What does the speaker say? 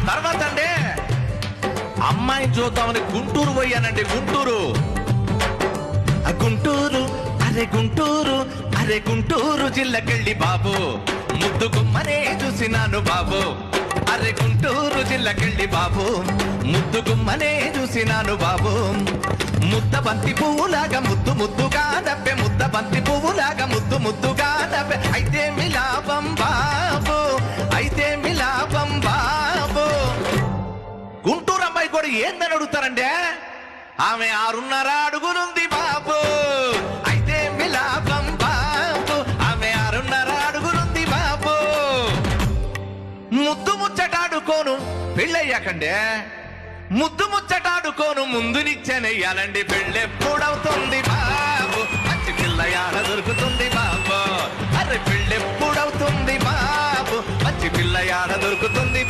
తర్వాత అండి అమ్మాయిని చూద్దామని గుంటూరు పోయానండి. గుంటూరు గుంటూరు అరే గుంటూరు అరే గుంటూరు జిల్లకెళ్ళి బాబు ముద్దు గుమ్మనే చూసినాను బాబు. అరే గుంటూరు జిల్లకెళ్ళి బాబు ముద్దు గుమ్మనే చూసినాను బాబు. ముద్ద బంతి పువ్వులాగా ముద్దు ముద్దుగా నవ్వే, ముద్ద బంతి పువ్వులాగా ముద్దు ముద్దుగా నవ్వే. అయితే మిలాపం బాబు, అయితే మిలాపం బాబు. గుంటూరు అమ్మాయి కూడా ఏందని అడుగుతారండి. ఆమె 6.5 అడుగులుంది బాబు. అయితే మిలాపం బాబు, ఆమె 6.5 అడుగులుంది బాబు. ముద్దు ముచ్చటాడుకోను పెళ్ళయ్యాకండే, ముద్దు ముచ్చటాడుకోను ముందు నిచ్చెనెయ్యాలండి. పెళ్ళెప్పుడవుతుంది బాబు, మంచి పిల్ల యాడ దొరుకుతుంది బాబు. అరే పెళ్ళెప్పుడవుతుంది బాబు, మంచి పిల్ల యాడ దొరుకుతుంది.